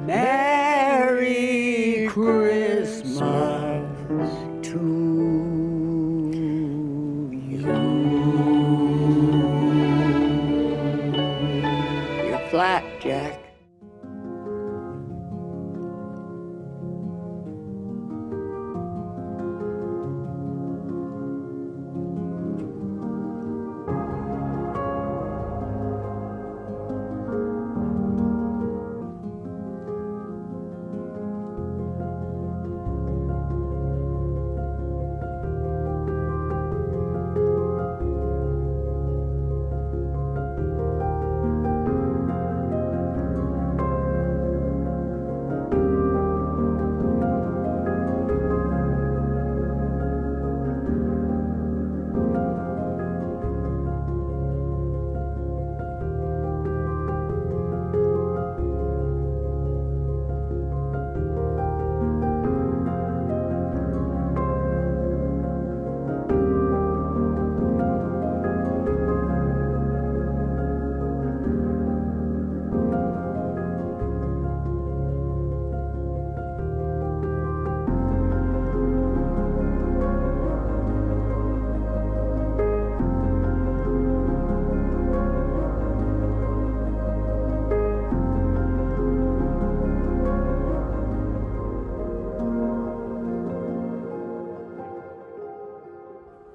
Merry Christmas to you. You're flat, Jack.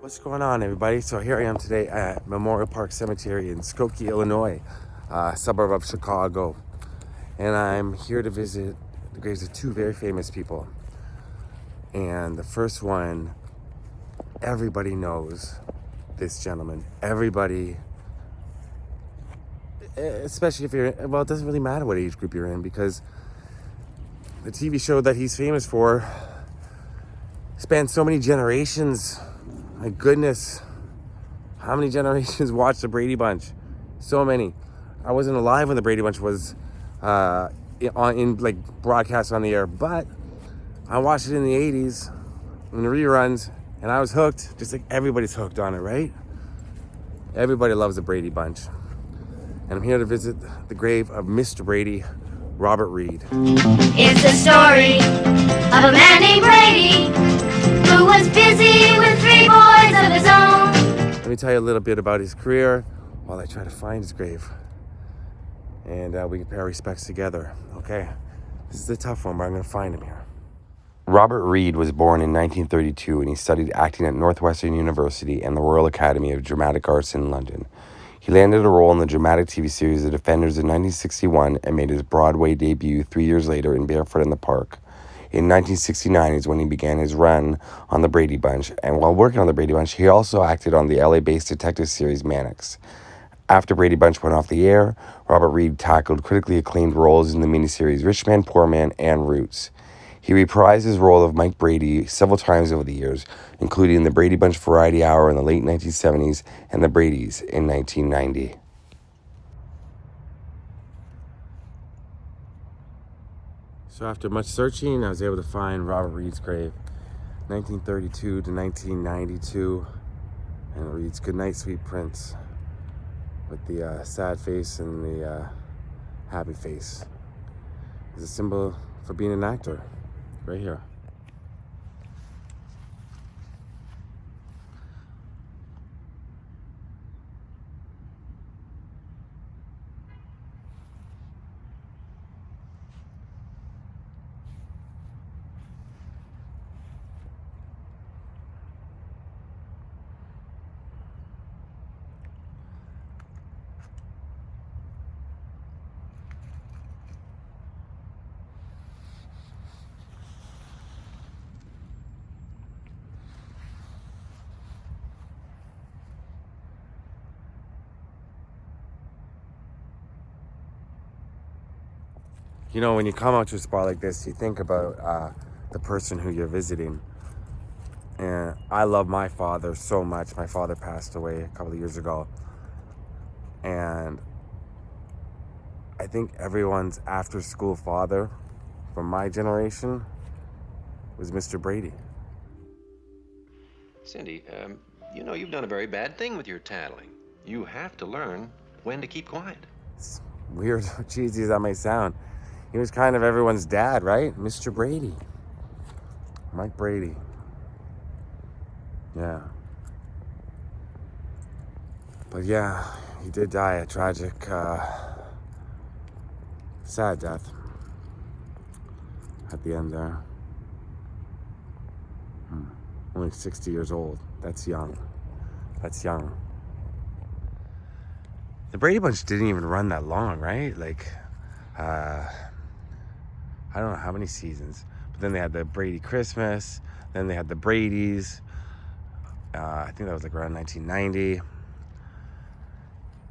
What's going on, everybody? So here I am today at Memorial Park Cemetery in Skokie, Illinois, a suburb of Chicago. And I'm here to visit the graves of two very famous people. And the first one, everybody knows this gentleman. Everybody, especially if you're, well, it doesn't really matter what age group you're in, because the TV show that he's famous for spanned so many generations. My goodness, how many generations watched the Brady Bunch? So many. I wasn't alive when the Brady Bunch was broadcast on the air, but I watched it in the 80s in the reruns, and I was hooked, just like everybody's hooked on it, right? Everybody loves the Brady Bunch. And I'm here to visit the grave of Mr. Brady, Robert Reed. It's the story of a man named Brady who was busy with 3 boys of his own. Let me tell you a little bit about his career while I try to find his grave. And we can pay our respects together, okay? This is a tough one, but I'm going to find him here. Robert Reed was born in 1932, and he studied acting at Northwestern University and the Royal Academy of Dramatic Arts in London. He landed a role in the dramatic TV series The Defenders in 1961 and made his Broadway debut 3 years later in Barefoot in the Park. In 1969 is when he began his run on The Brady Bunch, and while working on The Brady Bunch, he also acted on the LA-based detective series Mannix. After Brady Bunch went off the air, Robert Reed tackled critically acclaimed roles in the miniseries Rich Man, Poor Man, and Roots. He reprised his role of Mike Brady several times over the years, including the Brady Bunch Variety Hour in the late 1970s and The Bradys in 1990. So after much searching, I was able to find Robert Reed's grave, 1932 to 1992, and it reads, "Good night, sweet prince," with the sad face and the happy face. It's a symbol for being an actor, right here. You know, when you come out to a spot like this, you think about the person who you're visiting. And I love my father so much. My father passed away a couple of years ago. And I think everyone's after-school father from my generation was Mr. Brady. Cindy, you know you've done a very bad thing with your tattling. You have to learn when to keep quiet. It's weird, cheesy as that may sound. He was kind of everyone's dad, right? Mr. Brady. Mike Brady. Yeah. But yeah, he did die a tragic, sad death at the end there. Only 60 years old. That's young. That's young. The Brady Bunch didn't even run that long, right? Like, I don't know how many seasons. But then they had the Brady Christmas. Then they had the Bradys. I think that was like around 1990.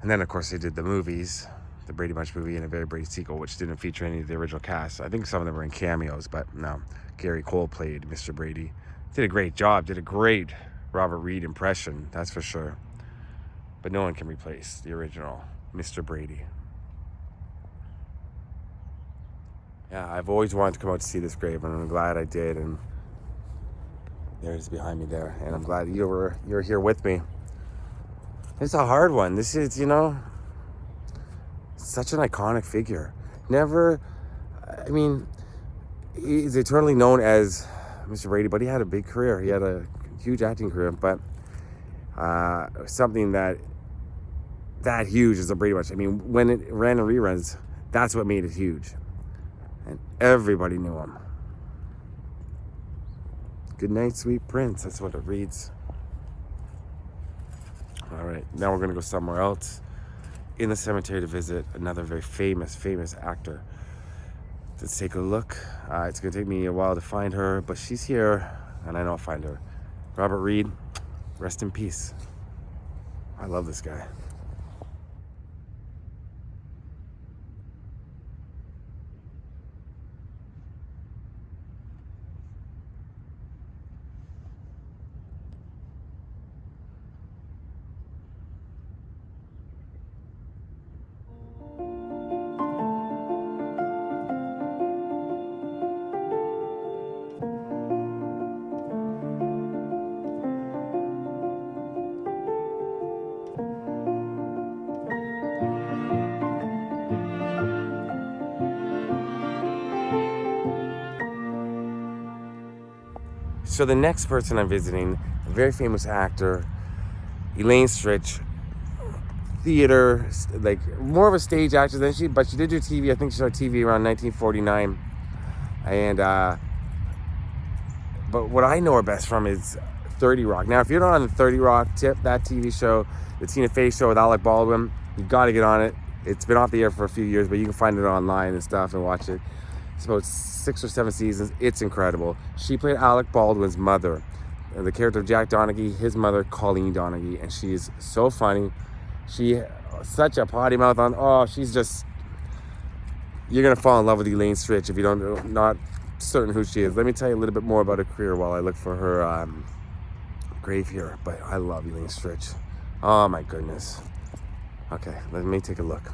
And then, of course, they did the movies. The Brady Bunch movie and a Very Brady sequel, which didn't feature any of the original cast. I think some of them were in cameos, but no. Gary Cole played Mr. Brady. Did a great job. Did a great Robert Reed impression, that's for sure. But no one can replace the original Mr. Brady. Yeah, I've always wanted to come out to see this grave, and I'm glad I did. And there's behind me there, and I'm glad you're here with me. It's a hard one. This is, such an iconic figure. He's eternally known as Mr. Brady, but he had a big career. He had a huge acting career, but something that huge is the Brady Bunch. I mean, when it ran in reruns, that's what made it huge. And everybody knew him. Good night, sweet prince. That's what it reads. All right, now we're going to go somewhere else in the cemetery to visit another very famous actor. Let's take a look. It's going to take me a while to find her, but she's here, and I know I'll find her. Robert Reed, rest in peace. I love this guy. So the next person I'm visiting, a very famous actor, Elaine Stritch, theater, like more of a stage actress than but she did do TV. I think she started TV around 1949. And but what I know her best from is 30 Rock. Now, if you're not on the 30 Rock tip, that TV show, the Tina Fey show with Alec Baldwin, you got to get on it. It's been off the air for a few years, but you can find it online and stuff and watch it. It's about 6 or 7 seasons. It's incredible. She played Alec Baldwin's mother, the character of Jack Donaghy, his mother, Colleen Donaghy, and she's so funny. She such a potty mouth she's just, you're gonna fall in love with Elaine Stritch if you don't not certain who she is. Let me tell you a little bit more about her career while I look for her grave here. But I love Elaine Stritch. Oh my goodness. Okay, let me take a look.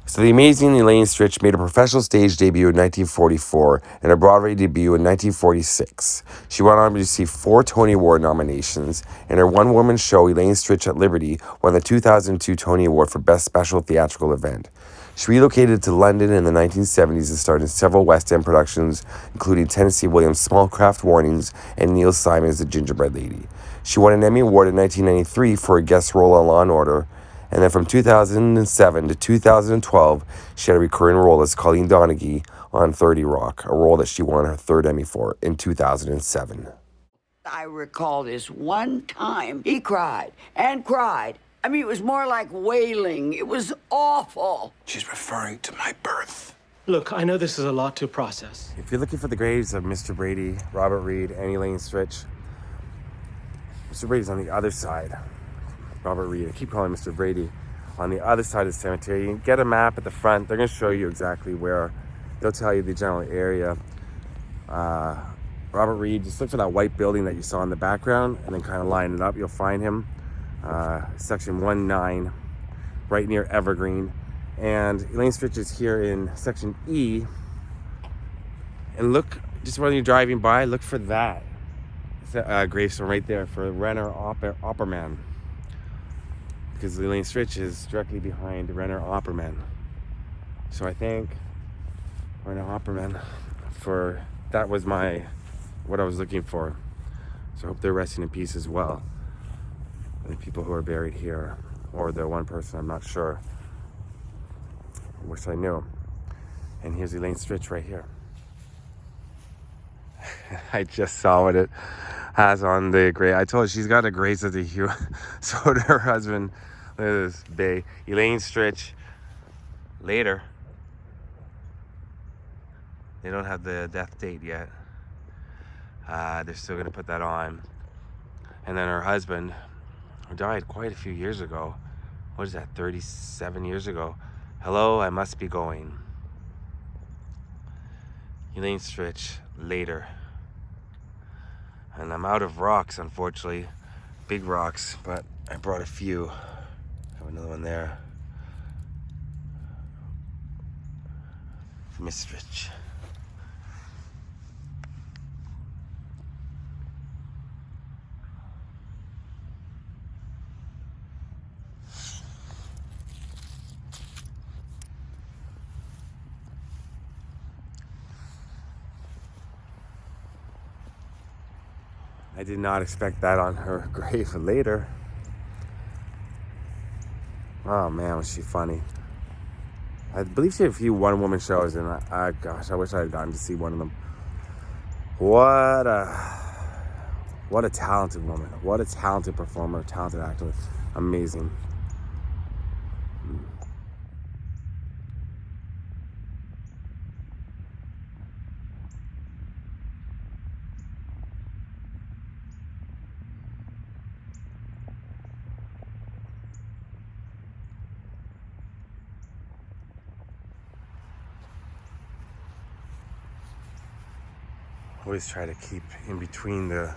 So the amazing Elaine Stritch made a professional stage debut in 1944 and a Broadway debut in 1946. She went on to receive 4 Tony Award nominations, and her one-woman show, Elaine Stritch at Liberty, won the 2002 Tony Award for Best Special Theatrical Event. She relocated to London in the 1970s and starred in several West End productions, including Tennessee Williams' Small Craft Warnings and Neil Simon's The Gingerbread Lady. She won an Emmy Award in 1993 for a guest role on Law & Order, and then from 2007 to 2012, she had a recurring role as Colleen Donaghy on 30 Rock, a role that she won her 3rd Emmy for in 2007. I recall this one time he cried and cried. I mean, it was more like wailing. It was awful. She's referring to my birth. Look, I know this is a lot to process. If you're looking for the graves of Mr. Brady, Robert Reed, and Elaine Stritch, Mr. Brady's on the other side. Robert Reed, I keep calling Mr. Brady, on the other side of the cemetery. You can get a map at the front. They're going to show you exactly where. They'll tell you the general area. Robert Reed, just look for that white building that you saw in the background and then kind of line it up. You'll find him. Section 19, right near Evergreen. And Elaine Stritch is here in Section E. And look, just when you're driving by, look for that. Gravestone right there for Renner Opperman. Because Elaine Stritch is directly behind Renner Opperman. So I think or an operaman. That was what I was looking for. So I hope they're resting in peace as well. The people who are buried here, or the one person, I'm not sure. I wish I knew. And here's Elaine Stritch right here. I just saw what it has on the grave. I told her she's got a grace of the hue. So did her husband. Look at this bay. Elaine Stritch. Later. They don't have the death date yet. They're still gonna put that on. And then her husband, who died quite a few years ago. What is that, 37 years ago? Hello, I must be going. Elaine Stritch, later. And I'm out of rocks, unfortunately. Big rocks, but I brought a few. I have another one there. For Miss Stritch. I did not expect that on her grave later. Oh man, was she funny. I believe she had a few one-woman shows, and gosh, I wish I had gotten to see one of them. What a talented woman. What a talented performer, talented actor. Amazing. Always try to keep in between the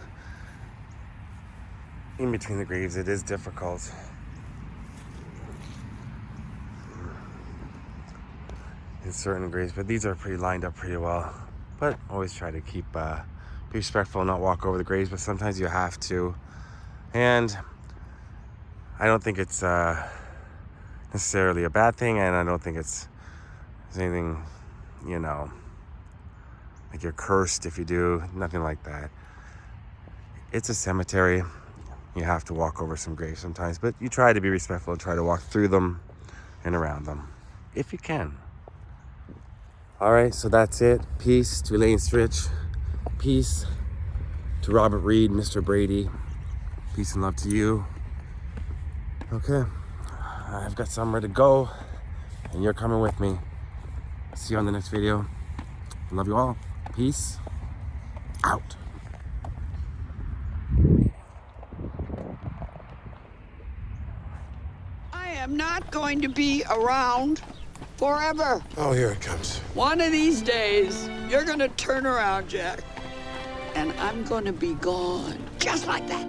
graves. It is difficult. In certain graves, but these are pretty lined up pretty well. But always try to keep be respectful, not walk over the graves, but sometimes you have to. And I don't think it's necessarily a bad thing, and I don't think it's anything, like you're cursed if you do, nothing like that. It's a cemetery. You have to walk over some graves sometimes, but you try to be respectful and try to walk through them and around them, if you can. All right, so that's it. Peace to Elaine Stritch. Peace to Robert Rietz, Mr. Brady. Peace and love to you. Okay, I've got somewhere to go, and you're coming with me. See you on the next video. Love you all. Peace out. I am not going to be around forever. Oh, here it comes. One of these days, you're gonna turn around, Jack. And I'm gonna be gone. Just like that.